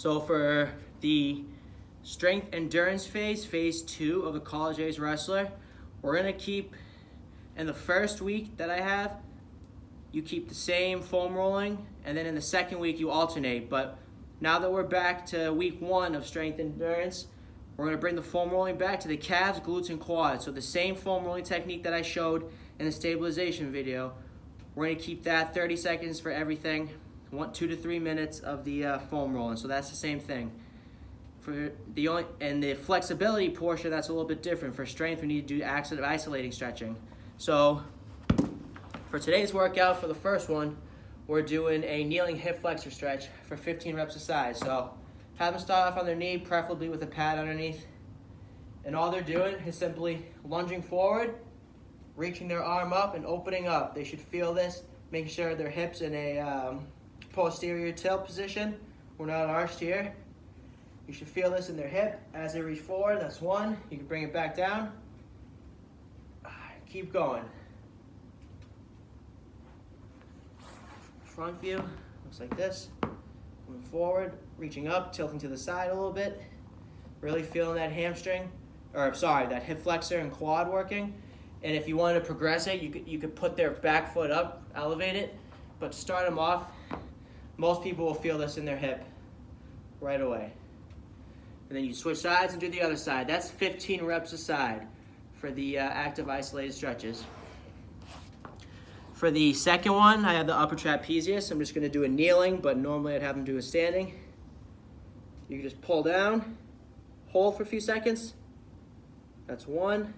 So for the strength endurance phase, phase 2 of the college age wrestler, we're gonna keep, in the first week that I have, you keep the same foam rolling, and then in the second week you alternate. But now that we're back to week 1 of strength endurance, we're gonna bring the foam rolling back to the calves, glutes, and quads. So the same foam rolling technique that I showed in the stabilization video, we're gonna keep that 30 seconds for everything, 2 to 3 minutes of the foam rolling. So that's the same thing. For the flexibility portion, that's a little bit different. For strength, we need to do active isolating stretching. So for today's workout, for the first one, we're doing a kneeling hip flexor stretch for 15 reps a side. So have them start off on their knee, preferably with a pad underneath. And all they're doing is simply lunging forward, reaching their arm up and opening up. They should feel this, making sure their hips in a posterior tilt position. We're not arched here. You should feel this in their hip as they reach forward. That's 1. You can bring it back down. Keep going. Front view looks like this. Moving forward, reaching up, tilting to the side a little bit. Really feeling that that hip flexor and quad working. And if you want to progress it, you could put their back foot up, elevate it. But to start them off, most people will feel this in their hip right away. And then you switch sides and do the other side. That's 15 reps a side for the active isolated stretches. For the second one, I have the upper trapezius. I'm just going to do a kneeling, but normally I'd have them do a standing. You can just pull down, hold for a few seconds. That's 1,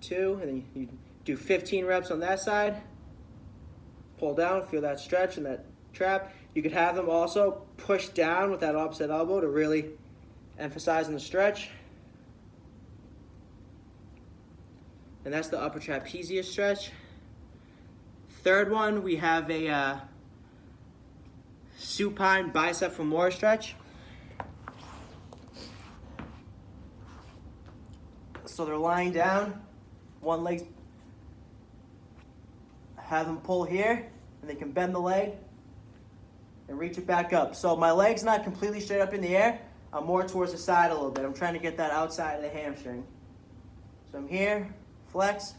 2, and then you do 15 reps on that side. Pull down, feel that stretch and that trap. You could have them also push down with that opposite elbow to really emphasize on the stretch. And that's the upper trapezius stretch. Third one, we have a supine bicep femoral stretch. So they're lying down, one leg, have them pull here, and they can bend the leg and reach it back up. So my leg's not completely straight up in the air. I'm more towards the side a little bit. I'm trying to get that outside of the hamstring. So I'm here, flex,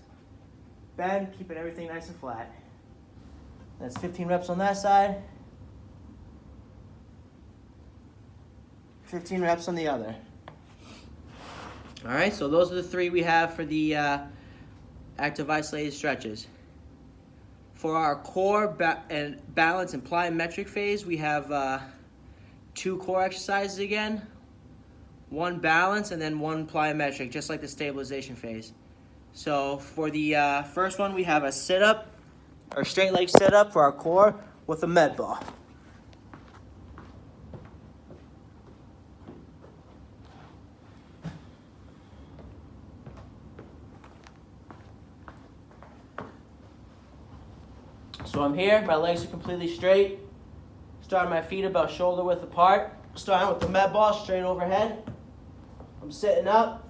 bend, keeping everything nice and flat. That's 15 reps on that side. 15 reps on the other. All right, so those are the 3 we have for the active isolated stretches. For our core and balance and plyometric phase, we have 2 core exercises again. 1 balance and then 1 plyometric, just like the stabilization phase. So for the first one, we have a sit-up, or straight leg sit-up for our core with a med ball. So I'm here, my legs are completely straight. Starting my feet about shoulder width apart. Starting with the med ball straight overhead. I'm sitting up,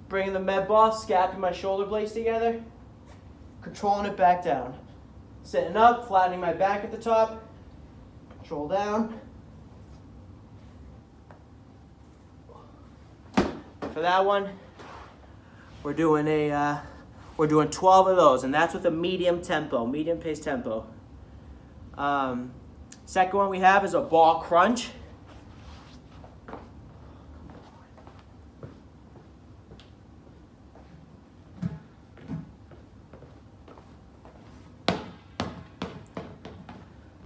bringing the med ball, scapping my shoulder blades together, controlling it back down. Sitting up, flattening my back at the top, control down. For that one, we're doing 12 of those, and that's with a medium pace tempo. Second one we have is a ball crunch.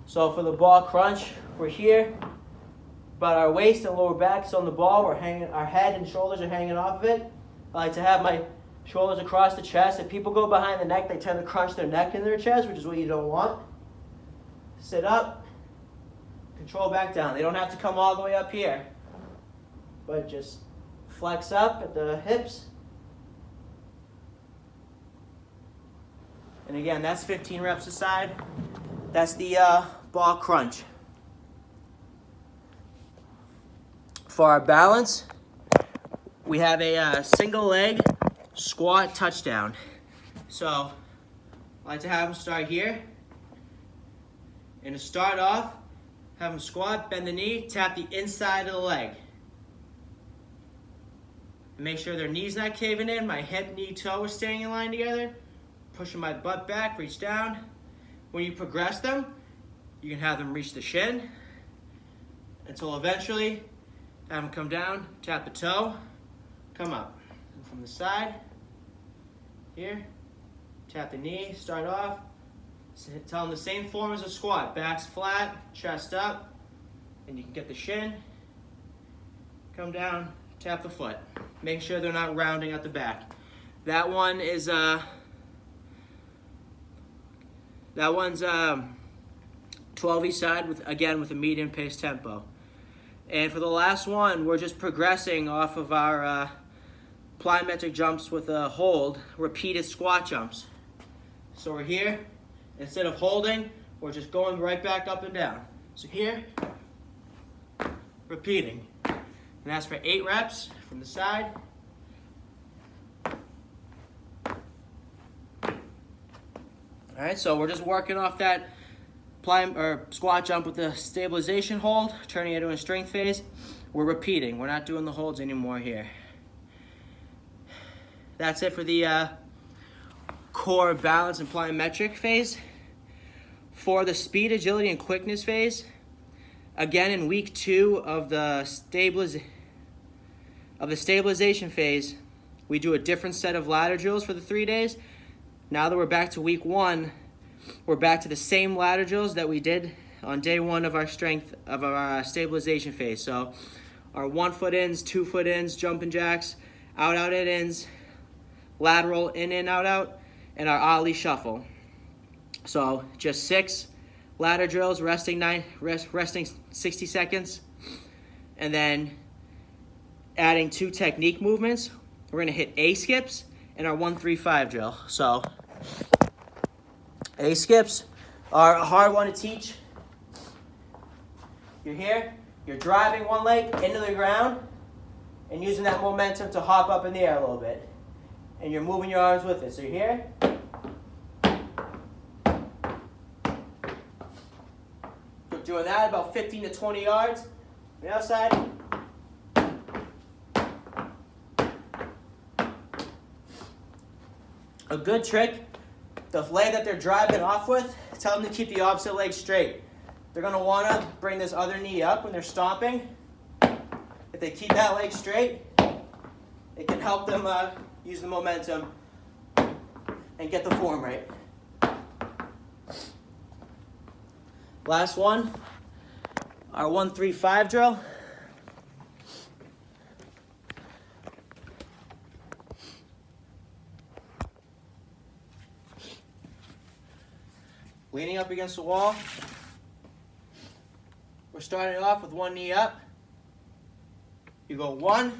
So for the ball crunch, we're here, but our waist and lower back is on the ball. Our head and shoulders are hanging off of it. I like to have my shoulders across the chest. If people go behind the neck, they tend to crunch their neck into their chest, which is what you don't want. Sit up, control back down. They don't have to come all the way up here, but just flex up at the hips. And again, that's 15 reps a side. That's the ball crunch. For our balance, we have a single leg squat touchdown. So I like to have them start here. And to start off, Have them squat, bend the knee, tap the inside of the leg. Make sure their knee's not caving in. My hip, knee, toe is staying in line together. Pushing my butt back, reach down. When you progress them, you can have them reach the shin until eventually have them come down, tap the toe, come up. And from the side, here, tap the knee, start off. Tell them the same form as a squat. Back's flat, chest up, and you can get the shin, come down, tap the foot. Make sure they're not rounding at the back. That one is, that one's 12 each side, with a medium pace tempo. And for the last one, we're just progressing off of our plyometric jumps with a hold, repeated squat jumps. So we're here, instead of holding, we're just going right back up and down. So here, repeating. And that's for 8 reps from the side. All right, so we're just working off that squat jump with the stabilization hold, turning it into a strength phase. We're repeating. We're not doing the holds anymore here. That's it for the core balance and plyometric phase. For the speed, agility, and quickness phase, again in week 2 of the stabilization phase, we do a different set of ladder drills for the 3 days. Now that we're back to week 1, we're back to the same ladder drills that we did on day 1 of our stabilization phase. So our 1 foot ins, 2 foot ins, jumping jacks, out at ins, lateral in, out, and our Ollie shuffle. So just 6 ladder drills, resting 60 seconds, and then adding 2 technique movements. We're gonna hit A skips and our 1-3-5 drill. So A skips are a hard one to teach. You're here, you're driving one leg into the ground and using that momentum to hop up in the air a little bit. And you're moving your arms with it. So you're here. You're doing that about 15 to 20 yards. On the outside. A good trick, the leg that they're driving off with, tell them to keep the opposite leg straight. They're going to want to bring this other knee up when they're stomping. If they keep that leg straight, it can help them use the momentum and get the form right. Last one, our 1-3-5 drill. Leaning up against the wall. We're starting off with 1 knee up. You go 1,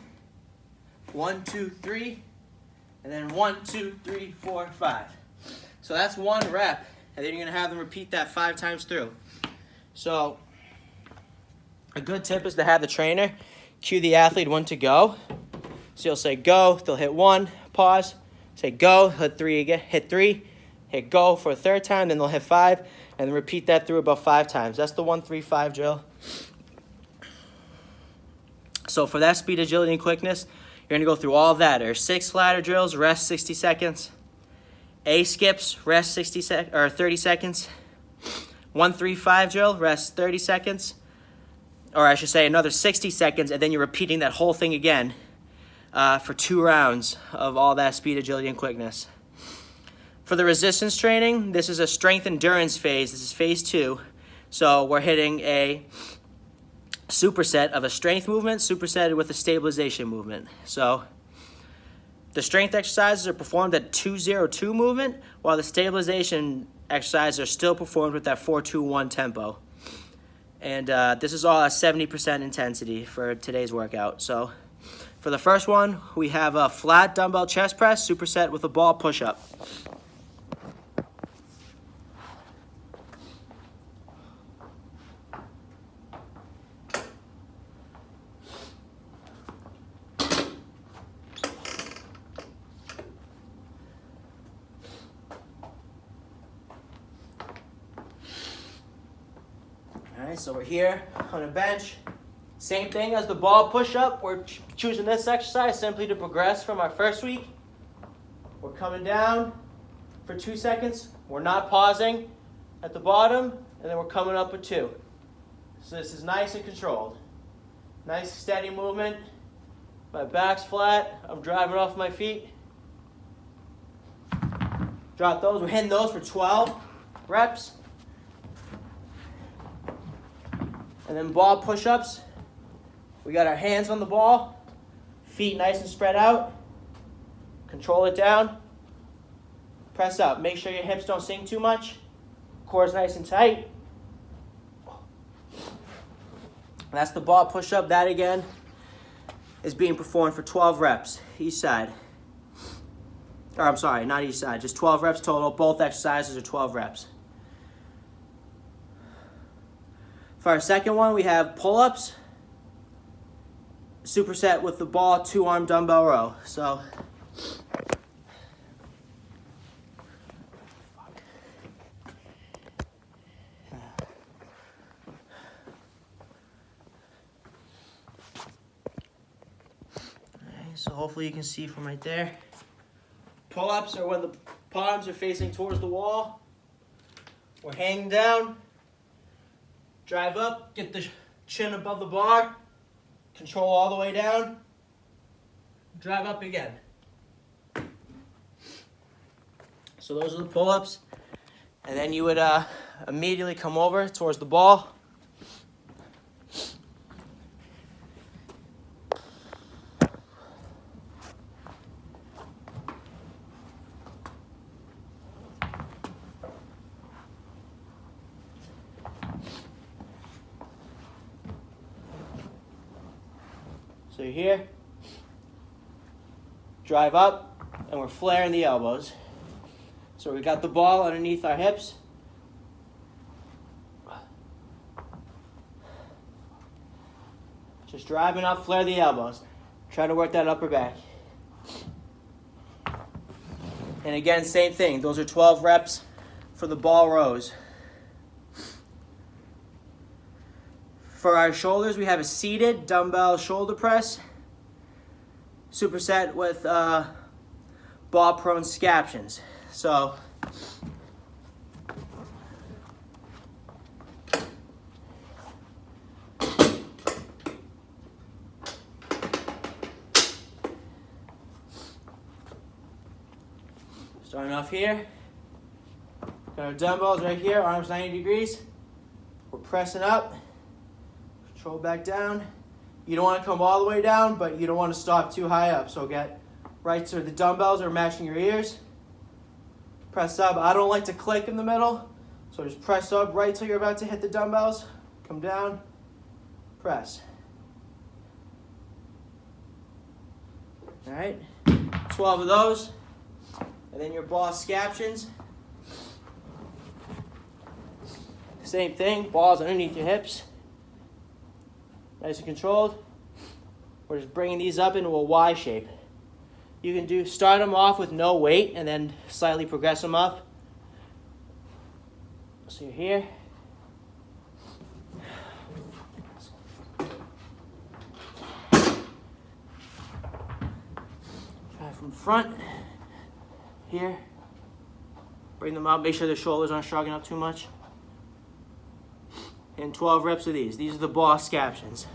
1, 2, 3, and then 1, 2, 3, 4, 5. So that's 1 rep, and then you're gonna have them repeat that 5 times through. So a good tip is to have the trainer cue the athlete when to go. So you'll say go, they'll hit 1, pause, say go, hit 3 again, hit 3, hit go for a 3rd time, then they'll hit 5, and then repeat that through about 5 times. That's the 1-3-5 drill. So for that speed, agility, and quickness, you're going to go through all of that. There's 6 ladder drills, rest 60 seconds. A skips, rest 30 seconds. 1-3-5 drill, rest 30 seconds. Or I should say another 60 seconds, and then you're repeating that whole thing again for 2 rounds of all that speed, agility, and quickness. For the resistance training, this is a strength endurance phase. This is phase 2. So we're hitting a superset of a strength movement, supersetted with a stabilization movement. So the strength exercises are performed at 2-0-2 movement, while the stabilization exercises are still performed with that 4-2-1 tempo. And this is all at 70% intensity for today's workout. So for the first one, we have a flat dumbbell chest press, superset with a ball push-up. Alright, so we're here on a bench. Same thing as the ball push-up. We're choosing this exercise simply to progress from our first week. We're coming down for 2 seconds. We're not pausing at the bottom, and then we're coming up with 2. So this is nice and controlled. Nice steady movement. My back's flat. I'm driving off my feet. Drop those. We're hitting those for 12 reps. And then ball push-ups. We got our hands on the ball. Feet nice and spread out. Control it down. Press up. Make sure your hips don't sink too much. Core's nice and tight. That's the ball push-up. That again is being performed for 12 reps each side. Or I'm sorry, not each side, just 12 reps total. Both exercises are 12 reps. For our second one, we have pull-ups. Superset with the ball, 2-arm dumbbell row. So, so hopefully you can see from right there. Pull-ups are when the palms are facing towards the wall. We're hanging down. Drive up, get the chin above the bar. Control all the way down. Drive up again. So those are the pull-ups. And then you would immediately come over towards the ball. So you're here, drive up, and we're flaring the elbows. So we got the ball underneath our hips. Just driving up, flare the elbows. Try to work that upper back. And again, same thing. Those are 12 reps for the ball rows. For our shoulders, we have a seated dumbbell shoulder press, superset with ball prone scaptions. So, starting off here, got our dumbbells right here, arms 90 degrees. We're pressing up. Control back down. You don't want to come all the way down, but you don't want to stop too high up. So get right to the dumbbells are matching your ears. Press up. I don't like to click in the middle. So just press up right till you're about to hit the dumbbells. Come down. Press. All right. 12 of those. And then your ball scaptions. Same thing. Balls underneath your hips. Nice and controlled. We're just bringing these up into a Y shape. You can start them off with no weight and then slightly progress them up. So you're here. Try from front. Here. Bring them up. Make sure the shoulders aren't shrugging up too much. And 12 reps of these. These are the ball scaptions.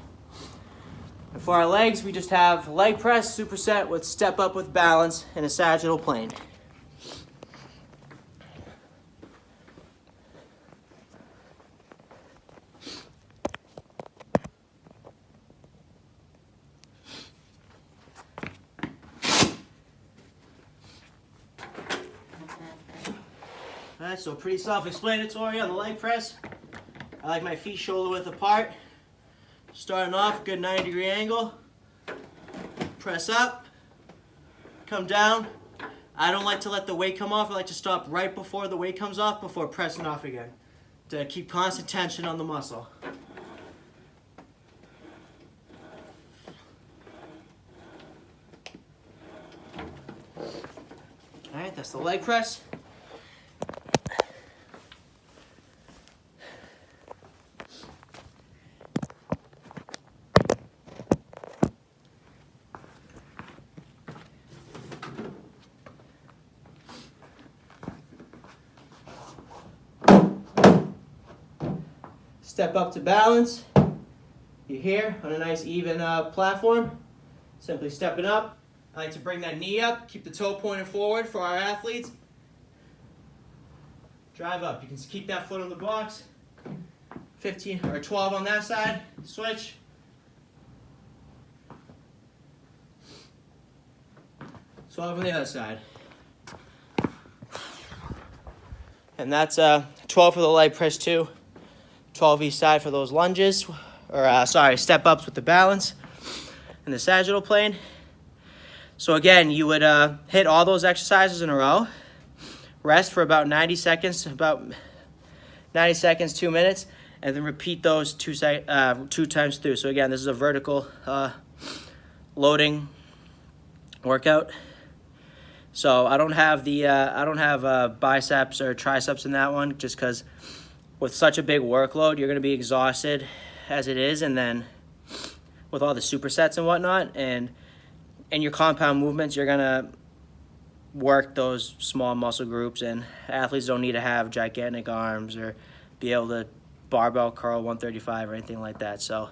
And for our legs, we just have leg press, superset with step up with balance and a sagittal plane. All right, so pretty self-explanatory on the leg press. I like my feet shoulder width apart. Starting off, good 90-degree angle. Press up. Come down. I don't like to let the weight come off. I like to stop right before the weight comes off before pressing off again to keep constant tension on the muscle. All right, that's the leg press. Step up to balance. You're here on a nice even platform. Simply stepping up. I like to bring that knee up, keep the toe pointed forward for our athletes. Drive up. You can keep that foot on the box. 15 or 12 on that side. Switch. On the other side. And that's 12 for the leg press 2, 12 each side for those lunges, or step ups with the balance and the sagittal plane. So again, you would hit all those exercises in a row, rest for about 90 seconds, 2 minutes, and then repeat those 2 times through. So again, this is a vertical loading workout. So I don't have biceps or triceps in that one, just because with such a big workload, you're going to be exhausted as it is, and then with all the supersets and whatnot, and in your compound movements, you're going to work those small muscle groups, and athletes don't need to have gigantic arms or be able to barbell curl 135 or anything like that. So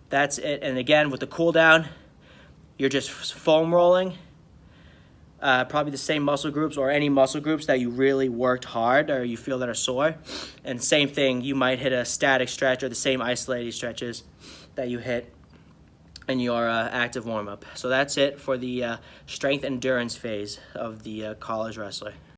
that's it. And again, with the cool down, you're just foam rolling. Probably the same muscle groups or any muscle groups that you really worked hard or you feel that are sore. And same thing, you might hit a static stretch or the same isolated stretches that you hit in your active warm-up. So that's it for the strength endurance phase of the college wrestler.